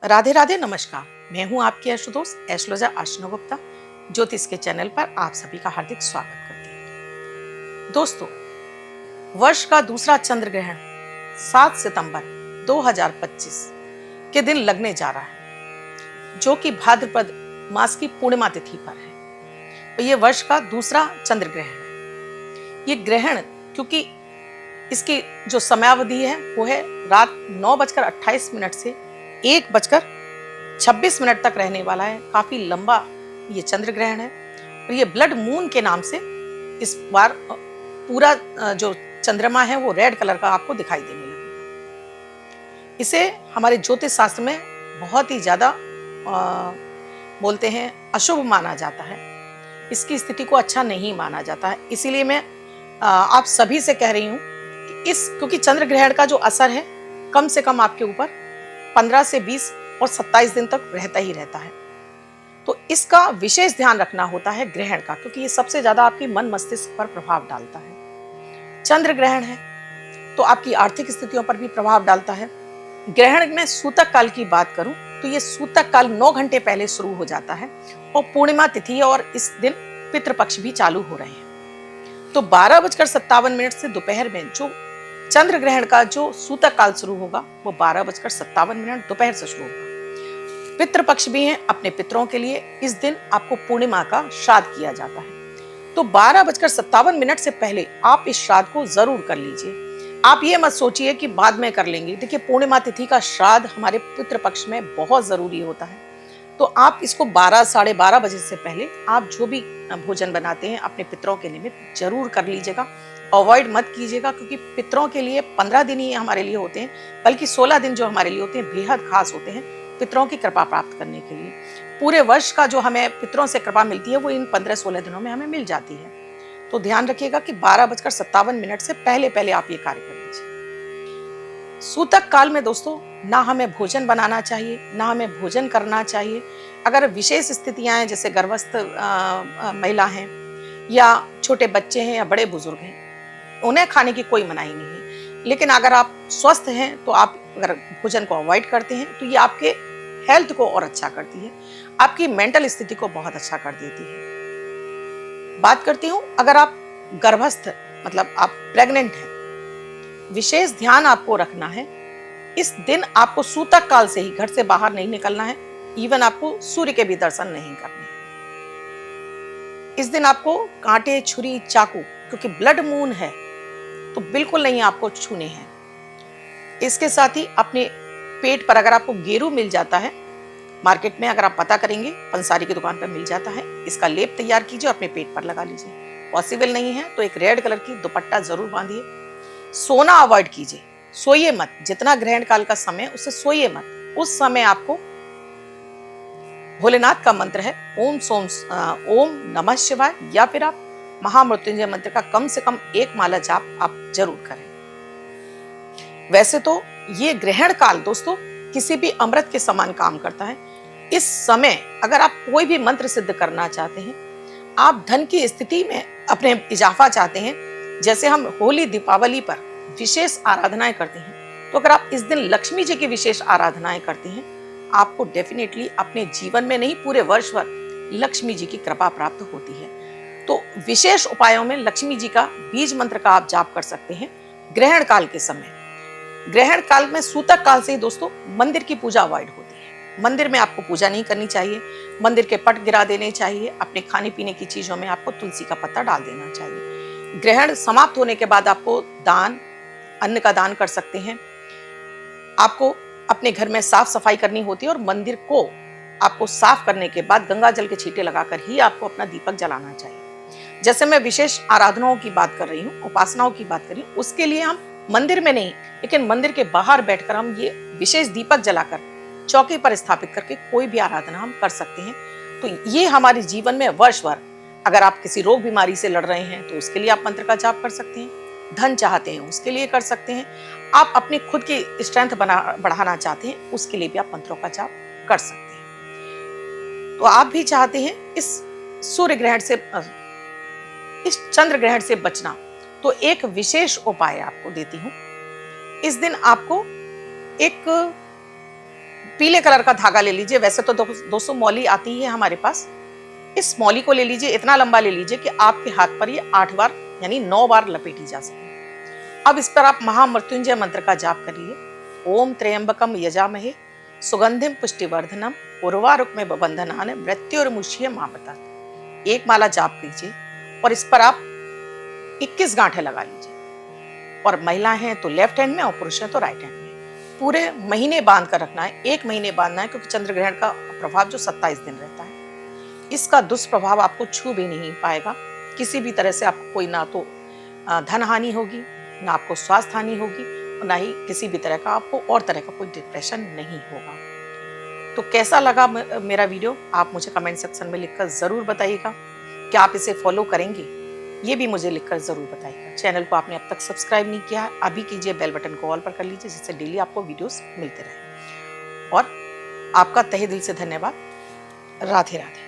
राधे राधे नमस्कार। मैं हूं आपकी आशुतोष एस्ट्रोलॉजर आशना गुप्ता। ज्योतिष के चैनल पर आप सभी का हार्दिक स्वागत करती हूं। दोस्तों, वर्ष का दूसरा चंद्र ग्रहण 7 सितंबर 2025 के दिन लगने जा रहा है, जो कि भाद्रपद मास की पूर्णिमा तिथि पर है। तो ये वर्ष का दूसरा चंद्र ग्रहण है। ये ग्रहण क्योंकि इसकी जो समयावधि है वो है रात 9:28 से 1:26 तक रहने वाला है। काफी लंबा ये चंद्र ग्रहण है और ये ब्लड मून के नाम से इस बार पूरा जो चंद्रमा है वो रेड कलर का आपको दिखाई देने लगेगा। इसे हमारे ज्योतिष शास्त्र में बहुत ही ज्यादा बोलते हैं अशुभ माना जाता है। इसकी स्थिति को अच्छा नहीं माना जाता है। इसीलिए मैं आप सभी से कह रही हूँ कि क्योंकि चंद्र ग्रहण का जो असर है कम से कम आपके ऊपर 15 से 20 और 27 दिन तक रहता ही रहता है। तो इसका विशेष ध्यान रखना होता है ग्रहण का, क्योंकि ये सबसे ज्यादा आपकी मन मस्तिष्क पर प्रभाव डालता है। चंद्र ग्रहण है तो आपकी आर्थिक स्थितियों पर भी प्रभाव डालता है। ग्रहण में सूतक काल की बात करूं तो ये सूतक काल 9 घंटे पहले शुरू हो जाता है और पूर्णिमा तिथि और इस दिन पितृपक्ष भी चालू हो रहे हैं। तो 12:57 से दोपहर में जो चंद्र ग्रहण का जो सूतक काल शुरू होगा वो 12:57 दोपहर से शुरू होगा। पितृपक्ष भी है। अपने पितरों के लिए इस दिन आपको पूर्णिमा का श्राद्ध किया जाता है। तो 12:57 से पहले आप इस श्राद्ध को जरूर कर लीजिए। आप ये मत सोचिए कि बाद में कर लेंगे। देखिए, पूर्णिमा तिथि का श्राद्ध हमारे पितृपक्ष में बहुत जरूरी होता है। तो आप इसको 12 साढ़े 12 बजे से पहले आप जो भी भोजन बनाते हैं अपने पितरों के निमित्त जरूर कर लीजिएगा। अवॉइड मत कीजिएगा, क्योंकि पितरों के लिए 15 दिन ही हमारे लिए होते हैं, बल्कि 16 दिन जो हमारे लिए होते हैं बेहद खास होते हैं पितरों की कृपा प्राप्त करने के लिए। पूरे वर्ष का जो हमें पितरों से कृपा मिलती है वो इन 15-16 दिनों में हमें मिल जाती है। तो ध्यान रखिएगा कि 12:57 से पहले पहले आप ये कार्य कर लीजिए। सूतक काल में दोस्तों ना हमें भोजन बनाना चाहिए, ना हमें भोजन करना चाहिए। अगर विशेष स्थितियां हैं, जैसे गर्भस्थ महिला हैं या छोटे बच्चे हैं या बड़े बुजुर्ग हैं, उन्हें खाने की कोई मनाही नहीं है। लेकिन अगर आप स्वस्थ हैं तो आप अगर भोजन को अवॉइड करते हैं तो ये आपके हेल्थ को और अच्छा करती है, आपकी मेंटल स्थिति को बहुत अच्छा कर देती है। बात करती हूँ अगर आप गर्भस्थ मतलब आप प्रेग्नेंट हैं, विशेष ध्यान आपको रखना है। इस दिन आपको सूतक काल से ही घर से बाहर नहीं निकलना है। इवन आपको सूर्य के भी दर्शन नहीं करने हैं। इस दिन आपको कांटे, छुरी, चाकू, क्योंकि ब्लड मून है तो बिल्कुल नहीं आपको छूने हैं। इसके साथ ही अपने पेट पर अगर आपको गेरू मिल जाता है, मार्केट में अगर आप पता करेंगे पंसारी की दुकान पर मिल जाता है, इसका लेप तैयार कीजिए, अपने पेट पर लगा लीजिए। पॉसिबल नहीं है तो एक रेड कलर की दुपट्टा जरूर बांधिए। सोना अवॉइड कीजिए, सोइए मत। जितना ग्रहण काल का समय उससे सोइए मत। उस समय आपको भोलेनाथ का मंत्र है ओम नमः शिवाय, या फिर आप महामृत्युंजय मंत्र का कम से कम 1 माला जाप आप जरूर करें। वैसे तो ये ग्रहण काल दोस्तों किसी भी अमृत के समान काम करता है। इस समय अगर आप कोई भी मंत्र सिद्ध करना चाहते हैं, आप धन की स्थिति में अपने इजाफा चाहते हैं, जैसे हम होली दीपावली पर विशेष आराधनाएं करते हैं, तो अगर आप इस दिन लक्ष्मी जी की विशेष आराधनाएं करते हैं, आपको डेफिनेटली अपने जीवन में नहीं पूरे वर्ष भर लक्ष्मी जी की कृपा प्राप्त होती है। तो विशेष उपायों में लक्ष्मी जी का बीज मंत्र का आप जाप कर सकते हैं ग्रहण काल के समय। ग्रहण काल में सूतक काल से ही दोस्तों मंदिर की पूजा अवॉइड होती है। मंदिर में आपको पूजा नहीं करनी चाहिए, मंदिर के पट गिरा देने चाहिए। अपने खाने पीने की चीजों में आपको तुलसी का पत्ता डाल देना चाहिए। ग्रहण समाप्त होने के बाद आपको अन्न का दान कर सकते हैं। आपको अपने घर में साफ सफाई करनी होती है और मंदिर को आपको साफ करने के बाद गंगा जल के छींटे लगाकर ही आपको अपना दीपक जलाना चाहिए। जैसे मैं विशेष आराधनाओं की बात कर रही हूँ, उपासनाओं की बात कर रही हूँ, उसके लिए हम मंदिर में नहीं लेकिन मंदिर के बाहर बैठकर हम ये विशेष दीपक जलाकर चौकी पर स्थापित करके कोई भी आराधना हम कर सकते हैं। तो ये हमारे जीवन में वर्ष भर, अगर आप किसी रोग बीमारी से लड़ रहे हैं तो उसके लिए आप मंत्र का जाप कर सकते हैं। धन चाहते हैं उसके लिए कर सकते हैं। आप अपनी खुद की स्ट्रेंथ बढ़ाना चाहते हैं उसके लिए भी आप मंत्रों का जाप कर सकते हैं। तो आप भी चाहते हैं इस सूर्य ग्रहण से, इस चंद्र ग्रहण से बचना, तो एक विशेष उपाय आपको देती हूं। इस दिन आपको एक पीले कलर का धागा ले लीजिए। वैसे तो 200 मौली आती है हमारे पास। इस मौली को ले लीजिए, इतना लंबा ले लीजिए कि आपके हाथ पर ये 8 बार यानी 9 बार लपेटी जा सके। अब इस पर आप महामृत्युंजय मंत्र का जाप करिए। ओम त्र्यंबकम यजामहे सुगंधिम पुष्टिवर्धनम उर्वारुकमेव बंधनान् मृत्योर्मुक्षीयमामृतात्। एक माला जाप कीजिए और इस पर आप 21 गांठें लगा लीजिए। और महिला हैं तो लेफ्ट हैंड में और पुरुष हैं तो राइट हैंड में। पूरे महीने बांध कर रखना है, 1 महीने बांधना है, क्योंकि चंद्र ग्रहण का प्रभाव जो 27 दिन रहता है, इसका दुष्प्रभाव आपको छू भी नहीं पाएगा। किसी भी तरह से आपको कोई ना तो धन हानि होगी, ना आपको स्वास्थ्य हानि होगी, और ना ही किसी भी तरह का आपको और तरह का कोई डिप्रेशन नहीं होगा। तो कैसा लगा मेरा वीडियो, आप मुझे कमेंट सेक्शन में लिखकर ज़रूर बताइएगा। क्या आप इसे फॉलो करेंगे, ये भी मुझे लिखकर ज़रूर बताइएगा। चैनल को आपने अब तक सब्सक्राइब नहीं किया है, अभी कीजिए, बेल बटन को ऑल पर कर लीजिए, जिससे डेली आपको वीडियोस मिलते रहे। और आपका तहे दिल से धन्यवाद। राधे राधे।